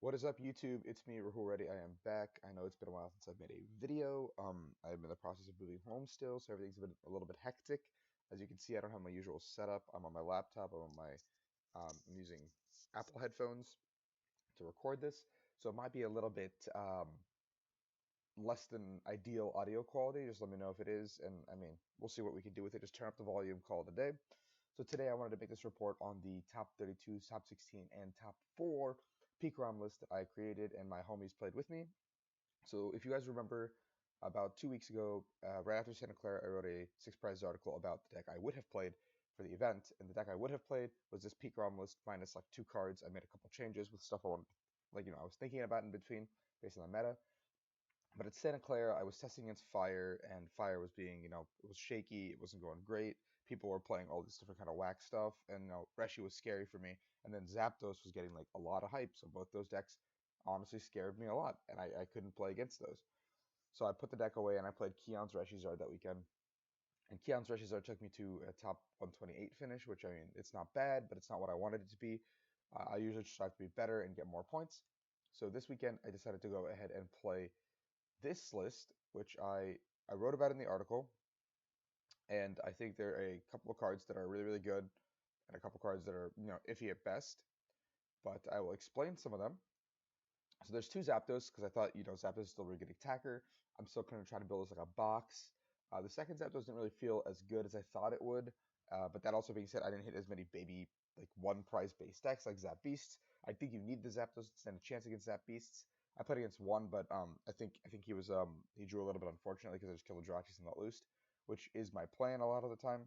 What is up, YouTube? It's me, Rahul. Ready. I am back. I know it's been a while since I've made a video. I'm in the process of moving home still, so everything's been a little bit hectic. As you can see, I don't have my usual setup. I'm on my laptop. I'm using Apple headphones to record this, so it might be a little bit less than ideal audio quality. Just let me know if it is, and I mean, we'll see what we can do with it. Just turn up the volume, call it a day. So today I wanted to make this report on the top 32, top 16, and top 4 PikaRom list that I created and my homies played with me. So if you guys remember, about 2 weeks ago, right after Santa Clara, I wrote a six prize article about the deck I would have played for the event, and the deck I would have played was this PikaRom list minus like 2 cards. I made a couple changes with stuff I wanted, I was thinking about in between based on the meta. But at Santa Clara, I was testing against Fire, and Fire was being, it was shaky. It wasn't going great. People were playing all this different kind of whack stuff, and Reshi was scary for me. And then Zapdos was getting like a lot of hype. So both those decks honestly scared me a lot, and I couldn't play against those. So I put the deck away and I played Keon's Reshizard that weekend. And Keon's Reshizard took me to a top 128 finish, which I mean, it's not bad, but it's not what I wanted it to be. I usually strive to be better and get more points. So this weekend, I decided to go ahead and play this list, which I wrote about in the article, and I think there are a couple of cards that are really, really good, and a couple cards that are, iffy at best, but I will explain some of them. So there's two Zapdos, because I thought, Zapdos is still a really good attacker. I'm still kind of trying to build this like a box. The second Zapdos didn't really feel as good as I thought it would, but that also being said, I didn't hit as many baby, like one prize base decks like Zap Beasts. I think you need the Zapdos to stand a chance against Zap Beasts. I played against one, but I think he drew a little bit unfortunately because there's Kilojirachi and not loosed, which is my plan a lot of the time.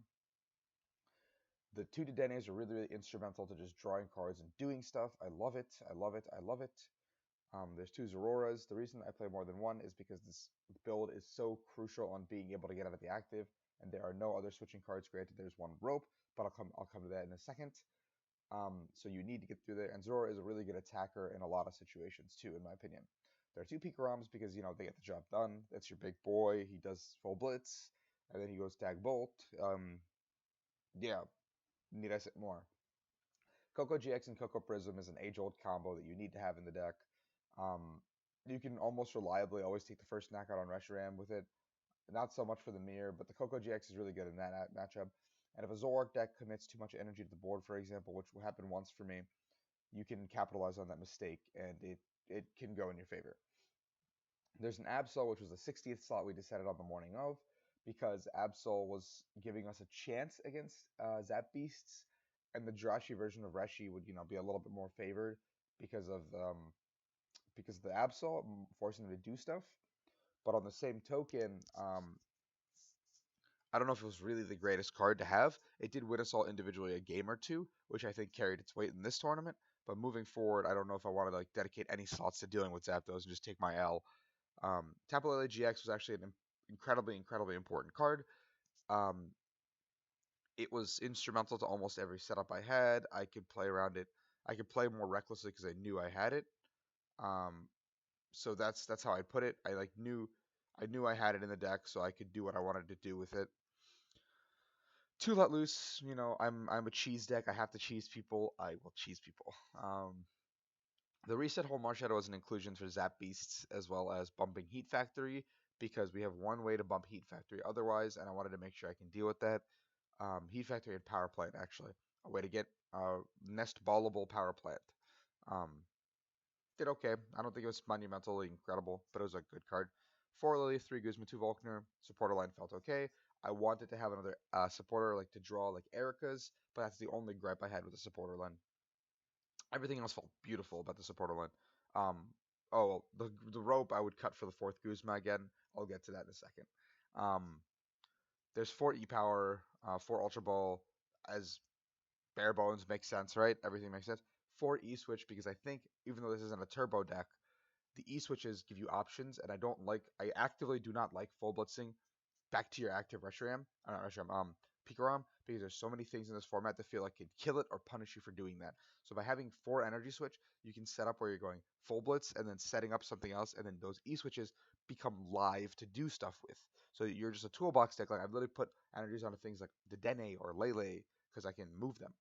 The two Dedenes are really, really instrumental to just drawing cards and doing stuff. I love it. I love it. I love it. There's two Zororas. The reason I play more than one is because this build is so crucial on being able to get out of the active, and there are no other switching cards. Granted, there's one rope, but I'll come to that in a second. So you need to get through there, and Zorora is a really good attacker in a lot of situations too, in my opinion. There are two PikaRoms because they get the job done. That's your big boy. He does full blitz, and then he goes tag bolt. Yeah, need I say more? Coco GX and Coco Prism is an age-old combo that you need to have in the deck. Um, you can almost reliably always take the first knockout on Reshiram with it. Not so much for the mirror, but the Coco GX is really good in that matchup. And if a Zoroark deck commits too much energy to the board, for example, which will happen once for me, you can capitalize on that mistake, and it can go in your favor. There's an Absol, which was the 60th slot we decided on the morning of, because Absol was giving us a chance against Zap Beasts, and the Jirachi version of Reshi would, be a little bit more favored because of the Absol, forcing them to do stuff. But on the same token, I don't know if it was really the greatest card to have. It did win us all individually a game or two, which I think carried its weight in this tournament. But moving forward, I don't know if I want to like dedicate any slots to dealing with Zapdos and just take my L. Tapu Lele GX was actually an incredibly, incredibly important card. Um, it was instrumental to almost every setup I had. I could play around it. I could play more recklessly because I knew I had it. Um, so that's how I put it. I knew I had it in the deck, so I could do what I wanted to do with it. Two let loose. I'm a cheese deck. I have to cheese people. I will cheese people. The reset hole Marshadow is an inclusion for Zap Beasts as well as bumping Heat Factory because we have one way to bump Heat Factory otherwise, and I wanted to make sure I can deal with that. Heat Factory and Power Plant actually a way to get Nest Ballable Power Plant. Um, did okay. I don't think it was monumentally incredible, but it was a good card. 4 Lily, 3 Guzma, 2 Volkner. Supporter line felt okay. I wanted to have another supporter like to draw like Erica's, but that's the only gripe I had with the supporter line. Everything else felt beautiful about the supporter line. Um, oh, the rope I would cut for the fourth Guzma again. I'll get to that in a second. Um, there's 4 E-Power, 4 Ultra Ball, as bare bones makes sense, right? Everything makes sense. 4 E-Switch, because I think, even though this isn't a turbo deck, the E-Switches give you options, and I actively do not like full blitzing back to your active Reshiram, not Reshiram, PikaRom, because there's so many things in this format that feel like can kill it or punish you for doing that. So by having 4 energy switch, you can set up where you're going full blitz and then setting up something else, and then those E switches become live to do stuff with. So you're just a toolbox deck. Like I've literally put energies onto things like the Dene or Lele because I can move them.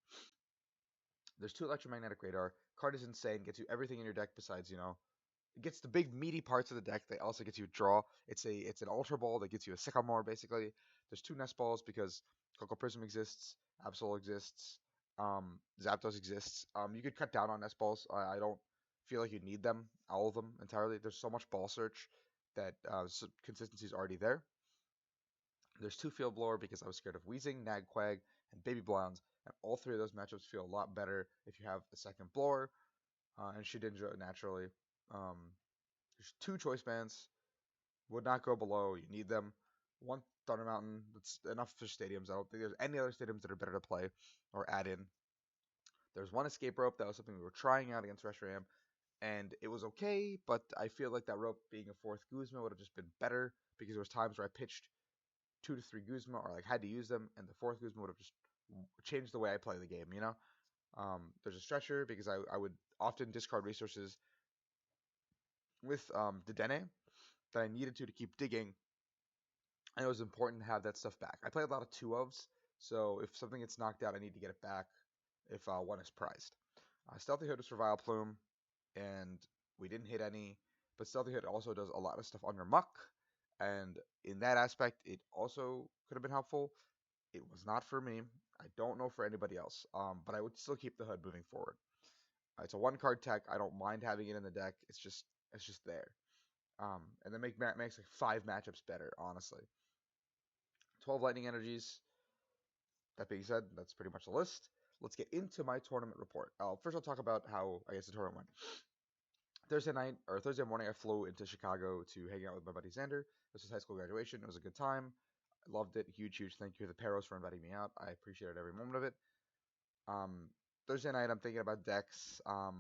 There's 2 electromagnetic radar. Card is insane. Gets you everything in your deck besides, it gets the big meaty parts of the deck. That also gets you draw. It's an ultra ball that gets you a sycamore basically. There's 2 nest balls because Coco Prism exists, Absol exists, Zapdos exists. You could cut down on nest balls. I don't feel like you need them, all of them entirely. There's so much ball search that consistency is already there. There's 2 field blower because I was scared of Weezing, Nagquag, and Baby Blondes, and all 3 of those matchups feel a lot better if you have a second blower and Shedinja naturally. Um, there's 2 choice bands. Would not go below. You need them. 1 Thunder Mountain. That's enough for stadiums. I don't think there's any other stadiums that are better to play or add in. There's 1 escape rope. That was something we were trying out against Reshiram, and it was okay, but I feel like that rope being a 4th Guzma would have just been better because there was times where I pitched 2 to 3 Guzma or like had to use them, and the 4th Guzma would have just changed the way I play the game, There's a stretcher because I would often discard resources with the Dene that I needed to keep digging, and it was important to have that stuff back. I play a lot of 2-ofs, so if something gets knocked out, I need to get it back if 1 is prized. Stealthy Hood was for Vileplume, and we didn't hit any, but Stealthy Hood also does a lot of stuff under Muck, and in that aspect, it also could have been helpful. It was not for me. I don't know for anybody else, but I would still keep the Hood moving forward. It's a 1-card tech. I don't mind having it in the deck. It's just there. And then makes like 5 matchups better, honestly. 12 Lightning Energies. That being said, that's pretty much the list. Let's get into my tournament report. First, I'll talk about how I guess the tournament went. Thursday morning, I flew into Chicago to hang out with my buddy Xander. This was high school graduation. It was a good time. I loved it. Huge thank you to the Peros for inviting me out. I appreciated every moment of it. Thursday night, I'm thinking about decks. I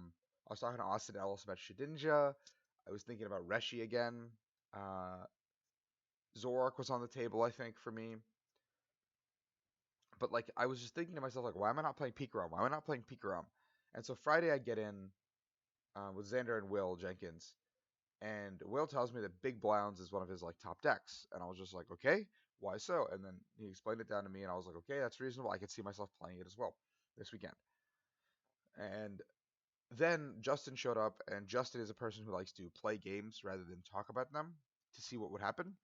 was talking to Austin Ellis about Shedinja. I was thinking about Reshi again. Zoroark was on the table, I think, for me. But like, I was just thinking to myself, like, why am I not playing PikaRom? Why am I not playing PikaRom? And so Friday, I get in with Xander and Will Jenkins, and Will tells me that Big Blounds is one of his like top decks, and I was just like, okay, why so? And then he explained it down to me, and I was like, okay, that's reasonable. I could see myself playing it as well this weekend. And then Justin showed up, and Justin is a person who likes to play games rather than talk about them to see what would happen.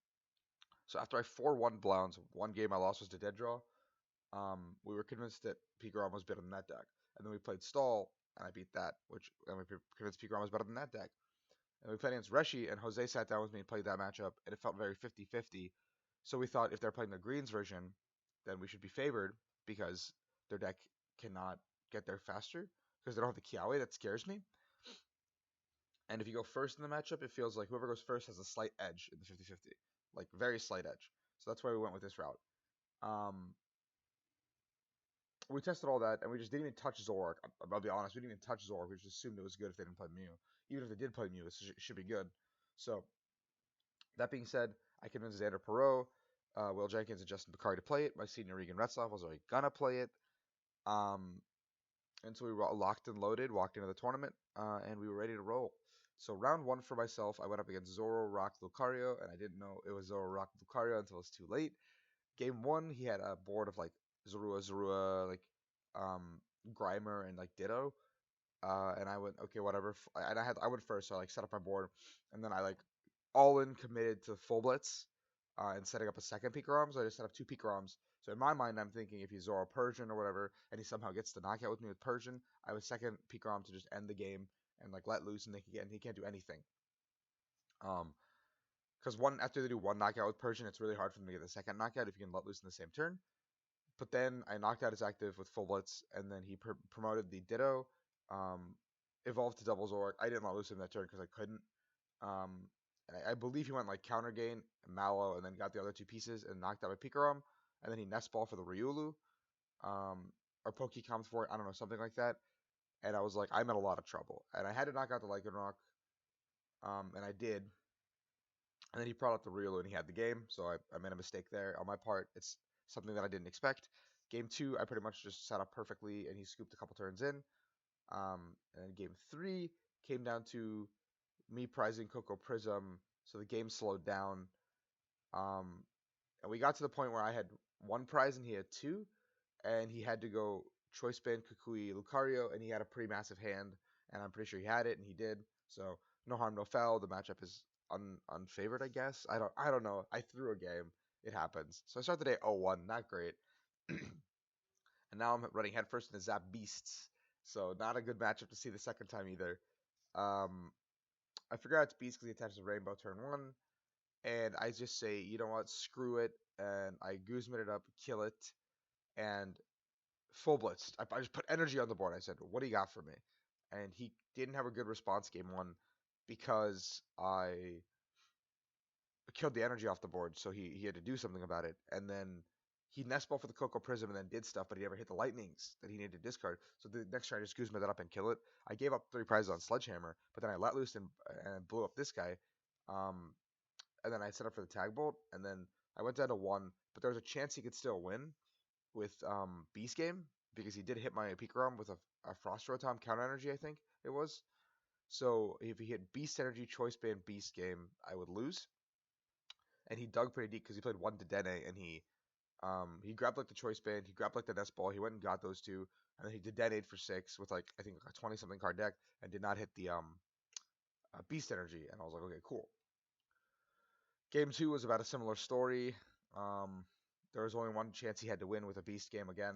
So after I 4-1 Blounds, 1 game I lost was to dead draw. We were convinced that PikaRom was better than that deck. And then we played Stall, and I beat that, and we convinced PikaRom was better than that deck. And we played against Reshi, and Jose sat down with me and played that matchup, and it felt very 50-50. So we thought if they're playing the Greens version, then we should be favored because their deck cannot get there faster because they don't have the Kiawe. That scares me. And if you go first in the matchup, it feels like whoever goes first has a slight edge in the 50-50. Like, very slight edge. So that's why we went with this route. We tested all that, and we just didn't even touch Zoroark. I'll be honest, we didn't even touch Zoroark. We just assumed it was good if they didn't play Mew. Even if they did play Mew, it should be good. So, that being said, I convinced Xander Pero, Will Jenkins, and Justin Picard to play it. My senior Regan Retzlaff was already gonna play it. And so we were locked and loaded, walked into the tournament, and we were ready to roll. So round 1 for myself, I went up against Zoroark Lucario, and I didn't know it was Zoroark Lucario until it was too late. Game 1, he had a board of like Zorua, like Grimer, and like Ditto. And I went, okay, whatever. And I went first, so I like set up my board, and then I like all in committed to full blitz and setting up a second PikaRom. So I just set up 2 PikaRoms. So in my mind, I'm thinking if he's Zoro Persian or whatever, and he somehow gets the knockout with me with Persian, I have a second PikaRom to just end the game and like let loose, and he can't do anything. Because after they do 1 knockout with Persian, it's really hard for them to get the second knockout if you can let loose in the same turn. But then I knocked out his active with full blitz, and then he promoted the Ditto, evolved to double Zoroark. I didn't let loose in that turn because I couldn't. And I believe he went like counter gain, Mallow, and then got the other 2 pieces and knocked out my PikaRom, and then he nest ball for the Riolu, or Pokecoms for it, I don't know, something like that. And I was like, I'm in a lot of trouble, and I had to knock out the Lycanroc, and I did. And then he brought up the Riolu, and he had the game, so I made a mistake there on my part. It's something that I didn't expect. Game 2, I pretty much just set up perfectly, and he scooped a couple turns in. And then game 3 came down to me prizing Coco Prism, so the game slowed down. And we got to the point where I had 1 prize and he had 2, and he had to go Choice Band, Kukui, Lucario, and he had a pretty massive hand, and I'm pretty sure he had it, and he did. So no harm, no foul. The matchup is unfavored, I guess. I don't know. I threw a game. It happens. So I start the day 0-1, not great. And now I'm running headfirst into Zap Beasts. So not a good matchup to see the second time either. Um, I figure out it's Beast because he attaches a Rainbow turn 1. And I just say, you know what, screw it. And I Guzman it up, kill it, and full blitzed. I just put energy on the board. I said, what do you got for me? And he didn't have a good response game 1 because I killed the energy off the board, so he had to do something about it. And then he nest ball for the Coco Prism and then did stuff, but he never hit the lightnings that he needed to discard. So the next turn I just Guzman that up and kill it. I gave up 3 prizes on Sledgehammer, but then I let loose and blew up this guy. And then I set up for the tag bolt, and then I went down to 1, but there was a chance he could still win with Beast Game because he did hit my PikaRom with a Frost Rotom counter energy, I think it was. So if he hit Beast Energy, Choice Band, Beast Game, I would lose. And he dug pretty deep because he played 1 Dedenne, and he grabbed like the Choice Band, he grabbed like the Nest Ball, he went and got those 2, and then he Dedenne for 6 with like I think a 20 something card deck, and did not hit the Beast Energy, and I was like, okay, cool. Game 2 was about a similar story. There was only one chance he had to win with a Beast Game again,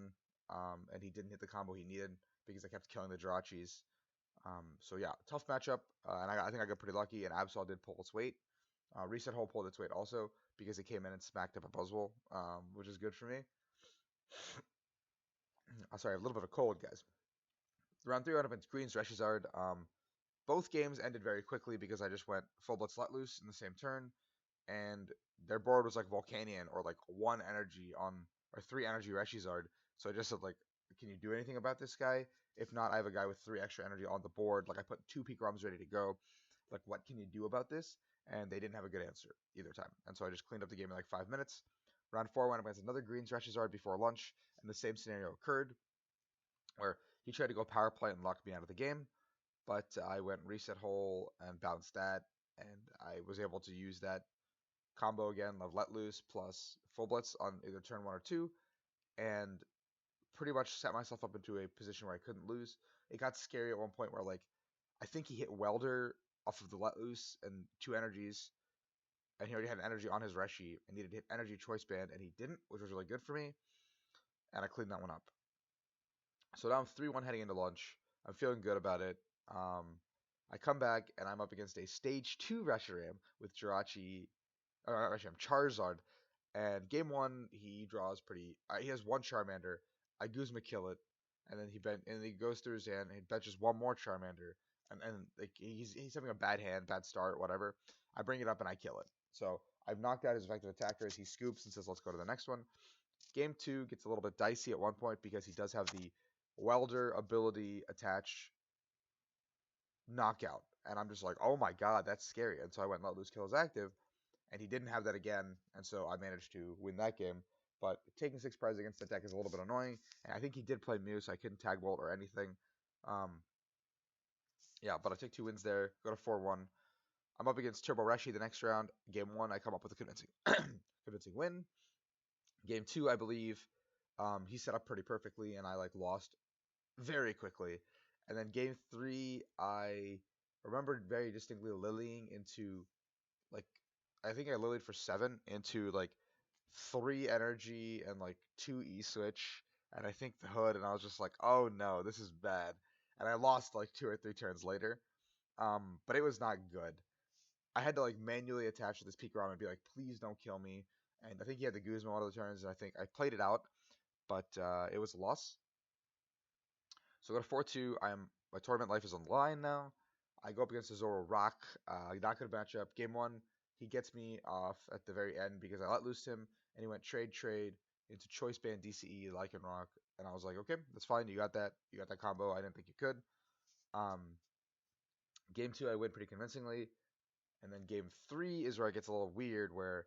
and he didn't hit the combo he needed because I kept killing the Jirachis. So yeah, tough matchup, and I think I got pretty lucky, and Absol did pull its weight. Reset Hole pulled its weight also because it came in and smacked up a Buzzwole, which is good for me. Sorry, I have a little bit of a cold, guys. Round 3 went up against Green's Reshizard. Both games ended very quickly because I just went full Blitz Let Loose in the same turn, and their board was like Volcanion or like 1 energy on, or 3 energy Reshizard. So I just said like, can you do anything about this guy? If not, I have a guy with 3 extra energy on the board. Like I put 2 PikaRoms ready to go. Like what can you do about this? And they didn't have a good answer either time. And so I just cleaned up the game in like 5 minutes. Round 4 went up against another Green's Reshizard before lunch, and the same scenario occurred where he tried to go power play and lock me out of the game, but I went Reset Hole and bounced that, and I was able to use that combo again of Let Loose plus Full Blitz on either turn 1 or 2, and pretty much set myself up into a position where I couldn't lose. It got scary at one point where like I think he hit Welder off of the Let Loose and 2 energies, and he already had an energy on his Reshi and needed to hit Energy Choice Band, and he didn't, which was really good for me, and I cleaned that one up. So now I'm 3-1 heading into lunch. I'm feeling good about it. I come back, and I'm up against a Stage 2 Reshiram with Jirachi, or not Reshiram, Charizard. And game 1, he draws pretty. He has 1 Charmander. I Guzma kill it, and then he goes through his hand and he benches 1 more Charmander, and like he's having a bad hand, bad start, whatever. I bring it up and I kill it. So I've knocked out his effective attacker as he scoops and says, "Let's go to the next one." Game 2 gets a little bit dicey at one point because he does have the Welder ability attach knockout, and I'm just like, oh my god, that's scary. And so I went Let Loose Kill is active, and he didn't have that again, and so I managed to win that game. But taking 6 prizes against that deck is a little bit annoying, and I think he did play Mew, so I couldn't tag Bolt or anything. Yeah, but I take 2 wins there, go to 4-1. I'm up against Turbo Reshi the next round. Game 1, I come up with a convincing convincing win. Game 2, I believe, he set up pretty perfectly, and I like lost very quickly. And then game 3, I remembered very distinctly lilying into like I think I lilied for 7 into like 3 energy and like 2 E-switch, and I think the hood, and I was just like, oh no, this is bad. And I lost like 2 or 3 turns later. But it was not good. I had to like manually attach to this PikaRom and be like, please don't kill me. And I think he had the Guzma one of the turns, and I think I played it out, but it was a loss. So I go to 4-2. My tournament life is on the line now. I go up against a Zoro Rock. Not good matchup. Game 1, he gets me off at the very end because I let loose him, and he went trade into Choice Band DCE Lycanroc, and I was like, okay, that's fine. You got that. You got that combo. I didn't think you could. Game 2, I win pretty convincingly, and then game 3 is where it gets a little weird, where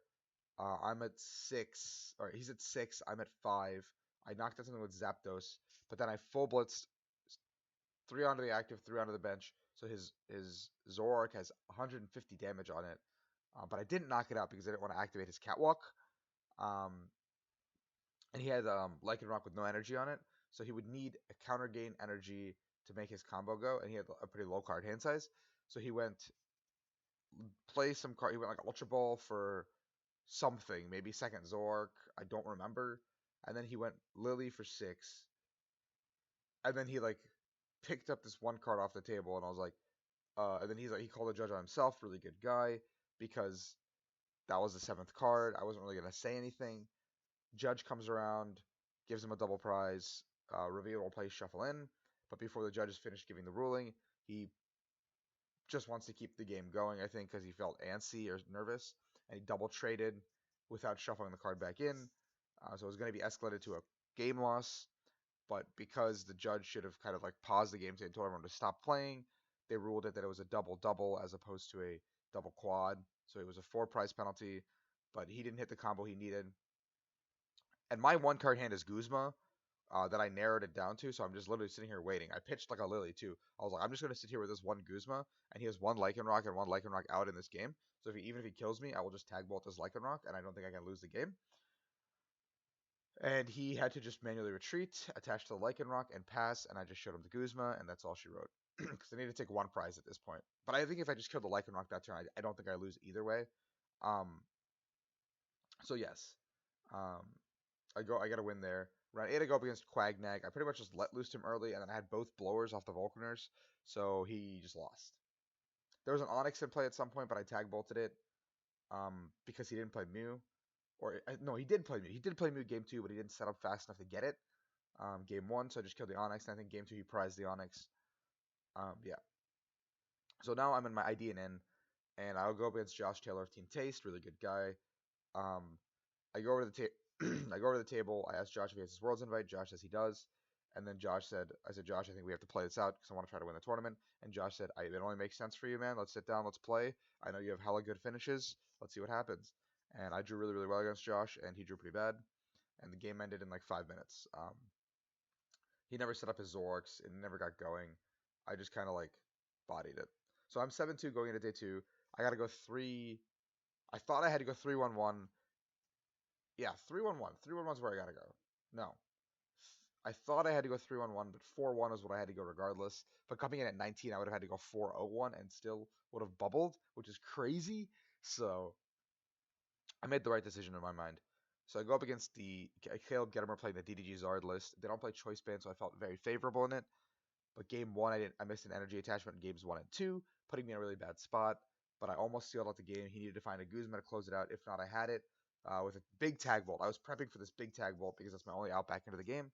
I'm at 6, or he's at 6. I'm at 5. I knocked out something with Zapdos, but then I full blitzed 3 onto the active, 3 onto the bench. So his Zoroark has 150 damage on it. But I didn't knock it out because I didn't want to activate his Catwalk. And he had Lycanroc with no energy on it. So he would need a counter gain energy to make his combo go, and he had a pretty low card hand size. So he went play some card. He went like Ultra Ball for something, maybe second Zork. I don't remember. And then he went Lily for 6. And then he like picked up this one card off the table, and I was like, and then he called the judge on himself, really good guy, because that was the 7th card. I wasn't really gonna say anything. Judge comes around, gives him a double prize. Reveal will play shuffle in, but before the judge is finished giving the ruling, he just wants to keep the game going, I think, because he felt antsy or nervous, and he double traded without shuffling the card back in. So it was going to be escalated to a game loss, but because the judge should have kind of like paused the game and told everyone to stop playing, they ruled it that it was a double-double as opposed to a double quad. So it was a 4 prize penalty, but he didn't hit the combo he needed. And my one card hand is Guzma, that I narrowed it down to. So I'm just literally sitting here waiting. I pitched like a Lily too. I was like, I'm just gonna sit here with this one Guzma, and he has one Lycanroc and one Lycanroc out in this game. So even if he kills me, I will just tag bolt this Lycanroc, and I don't think I can lose the game. And he had to just manually retreat, attach to the Lycanroc, and pass. And I just showed him the Guzma, and that's all she wrote. Because I need to take 1 prize at this point. But I think if I just killed the Lycanroc that turn, I don't think I lose either way. So yes, um, I got a win there. Round 8, I go up against Quagnag. I pretty much just let loose him early, and then I had both blowers off the Vulcaners, so he just lost. There was an Onyx in play at some point, but I tag bolted it because he didn't play Mew. Or no, he did play Mew. He did play Mew game 2, but he didn't set up fast enough to get it. Game 1, so I just killed the Onyx, and I think game 2 he prized the Onyx. Yeah. So now I'm in my IDNN, and I'll go up against Josh Taylor of Team Taste, really good guy. I go over to the I go over to the table. I asked Josh if he has his Worlds invite. Josh says he does. And then I said, Josh, I think we have to play this out because I want to try to win the tournament. And Josh said, it only makes sense for you, man. Let's sit down. Let's play. I know you have hella good finishes. Let's see what happens. And I drew really, really well against Josh, and he drew pretty bad. And the game ended in like 5 minutes. He never set up his Zorks. It never got going. I just kind of like bodied it. So I'm 7-2 going into day 2. I got to go 3. I thought I had to go 3-1-1. Yeah, 3-1-1. 3-1-1 is where I gotta go. No. I thought I had to go 3-1-1, but 4-1 is what I had to go regardless. But coming in at 19, I would have had to go 4-0-1 and still would have bubbled, which is crazy. So I made the right decision in my mind. So I go up against the Caleb Gettimer playing the DDG Zard list. They don't play Choice Band, so I felt very favorable in it. But game 1, I missed an energy attachment in games 1 and 2, putting me in a really bad spot. But I almost sealed out the game. He needed to find a Guzma to close it out. If not, I had it. With a big tag bolt. I was prepping for this big tag bolt because that's my only out back into the game.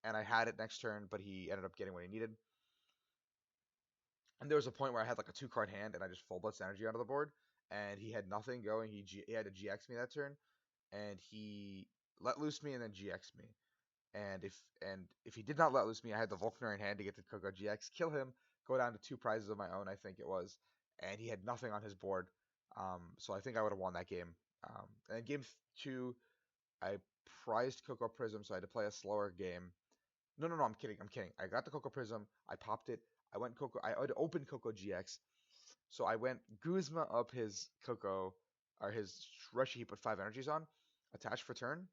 And I had it next turn, but he ended up getting what he needed. And there was a point where I had like a 2-card hand, and I just full blitzed energy onto the board. And he had nothing going. He had to GX me that turn. And he let loose me and then GX me. And if he did not let loose me, I had the Vulcaner in hand to get the Coco GX, kill him, go down to 2 prizes of my own, I think it was. And he had nothing on his board. So I think I would have won that game. And game 2, I prized Coco Prism, so I had to play a slower game. No, I'm kidding. I got the Coco Prism, I popped it, I had opened Coco GX, so I went Guzma up his Coco, or his Reshi he put 5 energies on, attached for turn.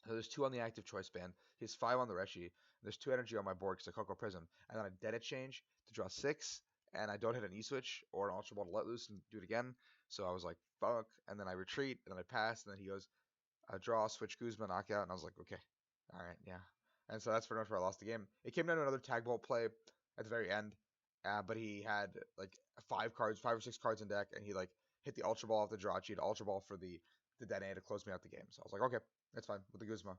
So there's 2 on the active choice band, he has 5 on the Reshi, and there's 2 energy on my board because of Coco Prism, and then I dead it change to draw 6, and I don't hit an E-switch or an Ultra Ball to let loose and do it again. So I was like, fuck, and then I retreat, and then I pass, and then he goes, draw, switch, Guzma, knockout, and I was like, okay, all right, yeah. And so that's pretty much where I lost the game. It came down to another tag bolt play at the very end, but he had like 5 or 6 cards in deck, and he like hit the Ultra Ball off the draw cheat, Ultra Ball for the detonator to close me out the game. So I was like, okay, that's fine with the Guzma.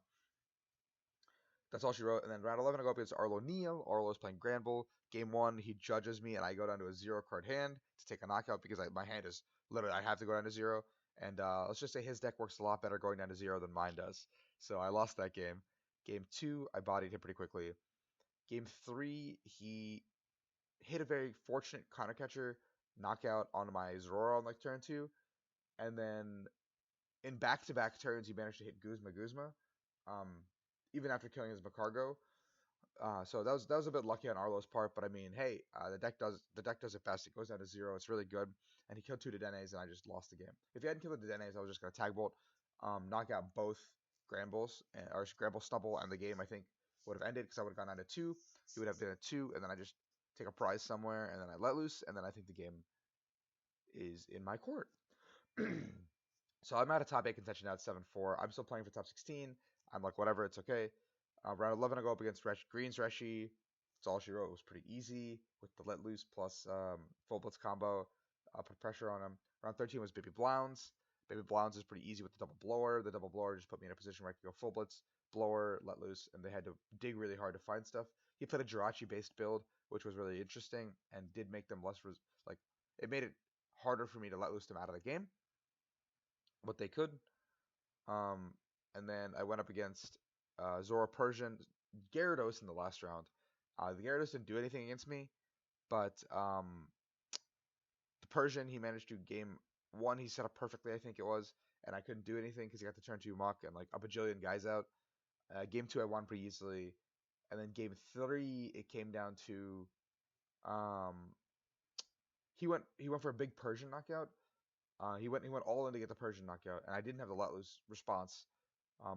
That's all she wrote. And then round 11, I go up against Arlo Neal. Arlo's playing Granbull. Game 1, he judges me, and I go down to a 0-card hand to take a knockout because my hand is literally, I have to go down to 0. And let's just say his deck works a lot better going down to 0 than mine does. So I lost that game. Game 2, I bodied him pretty quickly. Game 3, he hit a very fortunate counter catcher knockout on my Zorro on like turn 2. And then in back-to-back turns, he managed to hit Guzma. Even after killing his Macargo. So that was a bit lucky on Arlo's part, but I mean, hey, the deck does it best. It goes down to 0. It's really good, and he killed 2 Dedenes, and I just lost the game. If he hadn't killed the Dedenes, I was just gonna tag bolt, knock out both Granbulls or Granbull Stubble and the game. I think would have ended because I would have gone down to two. He would have been at two, and then I just take a prize somewhere, and then I let loose, and then I think the game is in my court. So I'm out of top 8 contention now at 7-4. I'm still playing for top 16. I'm like, whatever, it's okay. Round 11, I go up against Green's Reshi. That's all she wrote. It was pretty easy with the let loose plus full blitz combo. Put pressure on him. Round 13 was Baby Blounds. Baby Blounds is pretty easy with the double blower. The double blower just put me in a position where I could go full blitz, blower, let loose, and they had to dig really hard to find stuff. He played a Jirachi based build, which was really interesting and did make them less like it made it harder for me to let loose them out of the game, what they could. Um, and then I went up against Zora Persian, Gyarados in the last round. The Gyarados didn't do anything against me, but the Persian, he managed to game one, he set up perfectly, I think it was, and I couldn't do anything because he got to turn 2 Muck and like a bajillion guys out. Game 2, I won pretty easily. And then game 3, it came down to um, he went for a big Persian knockout. He went all in to get the Persian knockout, and I didn't have the let loose response,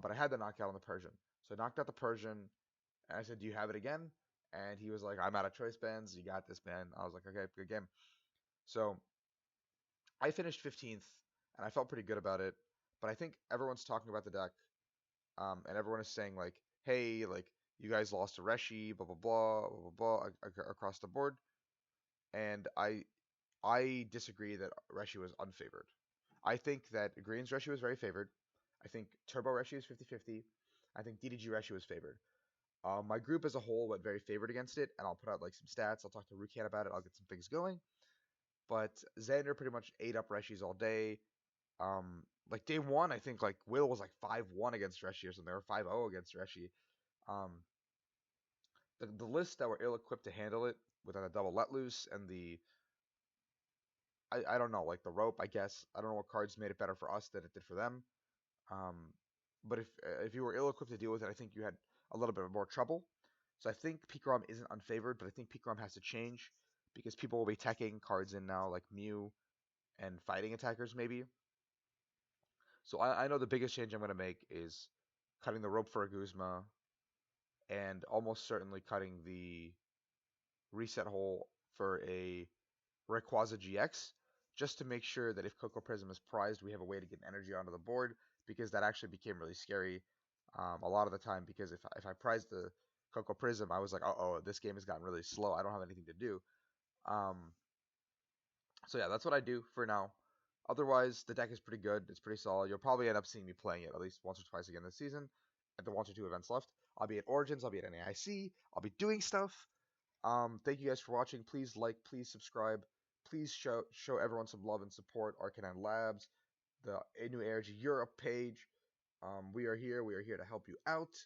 but I had the knockout on the Persian. So I knocked out the Persian, and I said, "Do you have it again?" And he was like, "I'm out of choice bands. You got this, man." I was like, "Okay, good game." So I finished 15th, and I felt pretty good about it. But I think everyone's talking about the deck, and everyone is saying like, "Hey, like you guys lost to Reshi, blah blah blah blah blah blah across the board." And I disagree that Reshi was unfavored. I think that Green's Reshi was very favored. I think Turbo Reshi was 50-50. I think DDG Reshi was favored. My group as a whole went very favored against it, and I'll put out like some stats. I'll talk to Rukan about it. I'll get some things going. But Xander pretty much ate up Reshi's all day. Like day one, I think like Will was like 5-1 against Reshi or something, or 5-0 against Reshi. Um, the list that were ill equipped to handle it with a double let loose and the I don't know, like the rope, I guess. I don't know what cards made it better for us than it did for them. Um, but if you were ill equipped to deal with it, I think you had a little bit more trouble. So I think PikaRom isn't unfavored, but I think PikaRom has to change because people will be teching cards in now, like Mew and fighting attackers maybe. So I know the biggest change I'm going to make is cutting the rope for a Guzma and almost certainly cutting the reset hole for a Rayquaza GX, just to make sure that if Coco Prism is prized, we have a way to get energy onto the board, because that actually became really scary a lot of the time, because if I prized the Coco Prism, I was like, oh, this game has gotten really slow. I don't have anything to do. Um, so yeah, that's what I do for now. Otherwise, the deck is pretty good. It's pretty solid. You'll probably end up seeing me playing it at least once or twice again this season at the 1 or 2 events left. I'll be at Origins. I'll be at NAIC. I'll be doing stuff. Thank you guys for watching. Please like, please subscribe. Please show everyone some love and support. Arcanine Labs, the New Energy Europe page. We are here. We are here to help you out.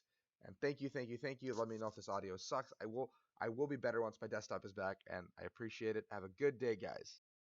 And thank you, thank you, thank you. Let me know if this audio sucks. I will be better once my desktop is back, and I appreciate it. Have a good day, guys.